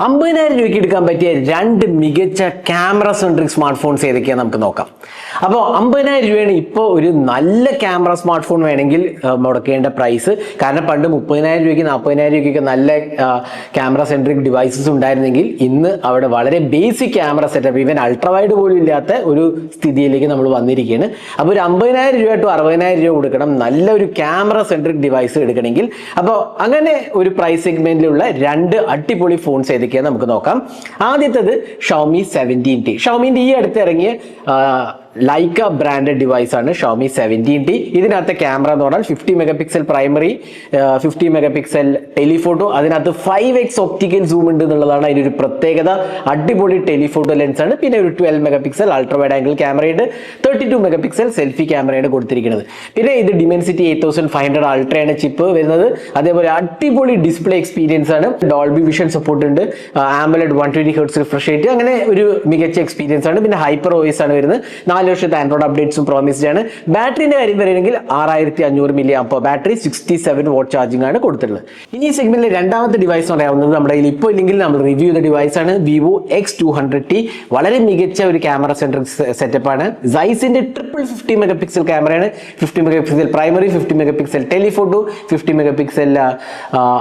50,000 രൂപയ്ക്ക് എടുക്കാൻ പറ്റിയ രണ്ട് മികച്ച ക്യാമറ സെൻട്രിക് സ്മാർട്ട് ഫോൺസ് ഏതൊക്കെയാണ് നമുക്ക് നോക്കാം. അപ്പോൾ 50,000 രൂപയാണ് ഇപ്പോൾ ഒരു നല്ല ക്യാമറ സ്മാർട്ട് ഫോൺ വേണമെങ്കിൽ മുടക്കേണ്ട പ്രൈസ്. കാരണം പണ്ട് 30,000 രൂപയ്ക്ക് 40,000 രൂപയ്ക്കൊക്കെ നല്ല ക്യാമറ സെൻട്രിക് ഡിവൈസസ് ഉണ്ടായിരുന്നെങ്കിൽ ഇന്ന് അവിടെ വളരെ basic camera setup, even ultrawide പോലും ഇല്ലാത്ത ഒരു സ്ഥിതിയിലേക്ക് നമ്മൾ വന്നിരിക്കുകയാണ്. അപ്പോൾ ഒരു 50,000 രൂപ ടു 60,000 രൂപ കൊടുക്കണം നല്ലൊരു ക്യാമറ സെൻട്രിക് ഡിവൈസ് എടുക്കണമെങ്കിൽ. അപ്പോൾ അങ്ങനെ ഒരു പ്രൈസ് സെഗ്മെന്റിലുള്ള രണ്ട് അടിപൊളി ഫോൺസ് ഏതൊക്കെയാണ് നമുക്ക് നോക്കാം. ആദ്യത്തേത് ഷവോമി 17T. ഷവോമിന്റെ ഈ അടുത്ത് ഇറങ്ങിയ ലൈക്ക ബ്രാൻഡഡ് ഡിവൈസ് ആണ് ഷവോമി 17T. ഇതിനകത്ത് ക്യാമറ എന്ന് പറഞ്ഞാൽ 50 mega pixel primary, 50 mega pixel telephoto, അതിനകത്ത് 5x ഒപ്റ്റിക്കൽ സൂം ഉണ്ട് എന്നുള്ളതാണ് അതിനൊരു പ്രത്യേകത. അടിപൊളി ടെലിഫോട്ടോ ലെൻസ് ആണ്. പിന്നെ ഒരു 12 mega pixel ultra wide angle ക്യാമറയുണ്ട്, 32 മെഗാ പിക്സൽ സെൽഫി ക്യാമറയാണ് കൊടുത്തിരിക്കുന്നത്. പിന്നെ ഇത് ഡിമെൻസിറ്റി 8500 അൾട്രയാണ് ചിപ്പ് വരുന്നത്. അതേപോലെ അടിപൊളി ഡിസ്പ്ലേ എക്സ്പീരിയൻസ് ആണ്. ഡോൾബി വിഷൻ സപ്പോർട്ട് ഉണ്ട്, AMOLED 120 Hz റിഫ്രഷ് റേറ്റ്, അങ്ങനെ ഒരു മികച്ച എക്സ്പീരിയൻസ് ആണ്. പിന്നെ ഹൈപ്പർ OS ആണ് വരുന്നത്. 4 വർഷത്തെ ആൻഡ്രോയിഡ് അപ്ഡേറ്റ്സും പ്രോമിസ്ഡ് ആണ്. ബാറ്ററിന്റെ കാര്യം പറയുകയാണെങ്കിൽ 6500 mAh ബാറ്ററി, 67 വാട്ട് ചാർജിംഗ് ആണ് കൊടുത്തിട്ടുള്ളത്. ഇനി ഈ സെഗ്മെന്റിലെ രണ്ടാമത്തെ ഡിവൈസ് പറയാവുന്നത് നമ്മുടെ കയ്യിൽ ഇപ്പോൾ ഇല്ലെങ്കിൽ നമ്മൾ റിവ്യൂ ചെയ്ത ഡിവൈസ് ആണ് വിവോ X200T. വളരെ മികച്ച ഒരു ക്യാമറ സെൻട്രിക് സെറ്റപ്പ് ആണ്. സൈസിന്റെ 50 മെഗാ പിക്സൽ ക്യാമറയാണ്. 50 mega pixel primary, 50 mega pixel telephoto, 50 mega pixel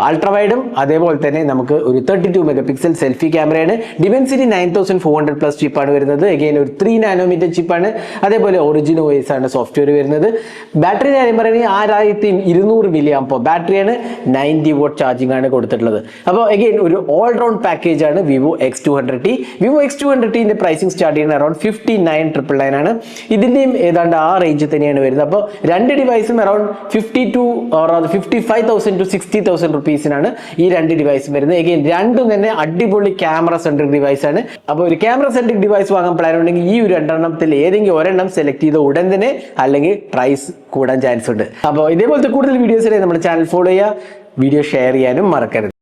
അൾട്രാവൈഡും, അതേപോലെ തന്നെ നമുക്ക് ഒരു 32 മെഗാ പിക്സൽ സെൽഫി ക്യാമറയാണ്. ഡിമെൻസിറ്റി 9400 പ്ലസ് ചിപ്പാണ് വരുന്നത്. അഗൈൻ ഒരു 3 നാനോമീറ്റർ ചിപ്പാണ്. അതേപോലെ ഒറിജിൻ OS ആണ് സോഫ്റ്റ്വെയർ വരുന്നത്. ബാറ്ററി കാര്യം പറയുകയാണെങ്കിൽ 6200 mAh ബാറ്ററിയാണ്, 90 വാട്ട് ചാർജിംഗ് ആണ് കൊടുത്തിട്ടുള്ളത്. അപ്പോൾ അഗൈൻ ഒരു ഓൾറൗണ്ട് പാക്കേജ് ആണ് വിവോ X200T. വിവോ X200Tന്റെ പ്രൈസിംഗ് സ്റ്റാർട്ട് ചെയ്യുന്നത് അറൌണ്ട് 59,999 ആണ്. ഇതിന്റെയും ഏതാണ്ട് ആ റേഞ്ച് തന്നെയാണ് വരുന്നത്. അപ്പോൾ രണ്ട് ഡിവൈസും അറൌണ്ട് 55,000 to 60,000 റുപ്പീസിനാണ് ഈ രണ്ട് ഡിവൈസും വരുന്നത്. അഗൈൻ രണ്ടും തന്നെ അടിപൊളി ക്യാമറ സെൻട്രിക് ഡിവൈസ് ആണ്. അപ്പോൾ ഒരു ക്യാമറ സെൻട്രിക് ഡിവൈസ് വാങ്ങാൻ പ്ലാൻ ഉണ്ടെങ്കിൽ ഈ ഒരു രണ്ടെണ്ണത്തിൽ ഏതെങ്കിലും ഒരെണ്ണം സെലക്ട് ചെയ്ത ഉടൻ തന്നെ അല്ലെങ്കിൽ പ്രൈസ് കൂടാൻ ചാൻസ് ഉണ്ട്. അപ്പോൾ ഇതേപോലത്തെ കൂടുതൽ വീഡിയോസിനായി നമ്മുടെ ചാനൽ ഫോളോ ചെയ്യുക, വീഡിയോ ഷെയർ ചെയ്യാനും മറക്കരുത്.